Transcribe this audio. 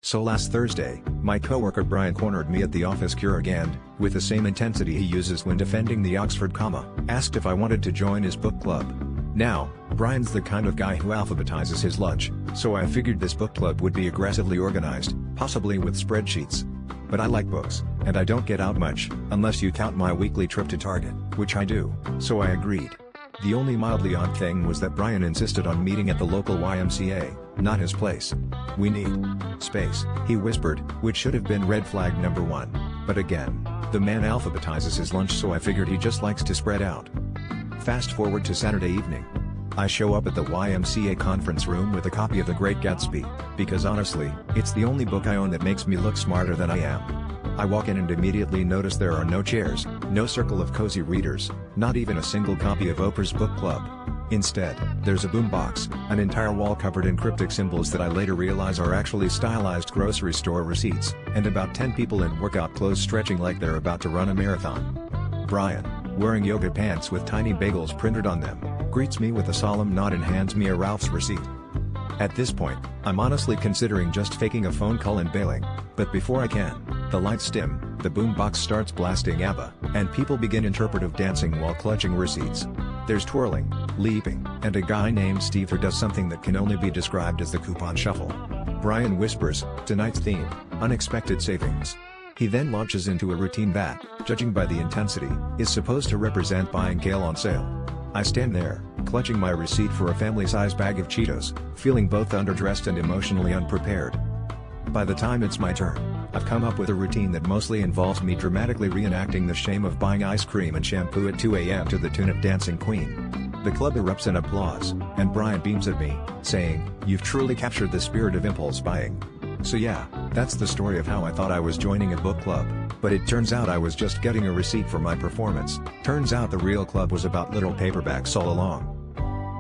So last Thursday, my coworker Brian cornered me at the office Keurig and, with the same intensity he uses when defending the Oxford comma, asked if I wanted to join his book club. Now, Brian's the kind of guy who alphabetizes his lunch, so I figured this book club would be aggressively organized, possibly with spreadsheets. But I like books, and I don't get out much, unless you count my weekly trip to Target, which I do, so I agreed. The only mildly odd thing was that Brian insisted on meeting at the local YMCA, not his place. We need space, he whispered, which should have been red flag number 1. But again, the man alphabetizes his lunch, so I figured he just likes to spread out. Fast forward to Saturday evening. I show up at the YMCA conference room with a copy of The Great Gatsby, because honestly, it's the only book I own that makes me look smarter than I am. I walk in and immediately notice there are no chairs, no circle of cozy readers, not even a single copy of Oprah's book club. Instead, there's a boombox, an entire wall covered in cryptic symbols that I later realize are actually stylized grocery store receipts, and about 10 people in workout clothes stretching like they're about to run a marathon. Brian, wearing yoga pants with tiny bagels printed on them, greets me with a solemn nod and hands me a Ralph's receipt. At this point, I'm honestly considering just faking a phone call and bailing, but before I can, the lights dim, the boombox starts blasting ABBA, and people begin interpretive dancing while clutching receipts. There's twirling, leaping, and a guy named Steve who does something that can only be described as the coupon shuffle. Brian whispers, "Tonight's theme, unexpected savings." He then launches into a routine that, judging by the intensity, is supposed to represent buying kale on sale. I stand there, clutching my receipt for a family-size bag of Cheetos, feeling both underdressed and emotionally unprepared. By the time it's my turn, I've come up with a routine that mostly involves me dramatically reenacting the shame of buying ice cream and shampoo at 2 a.m. to the tune of Dancing Queen. The club erupts in applause, and Brian beams at me, saying, "You've truly captured the spirit of impulse buying." So yeah, that's the story of how I thought I was joining a book club, but it turns out I was just getting a receipt for my performance. Turns out the real club was about little paperbacks all along.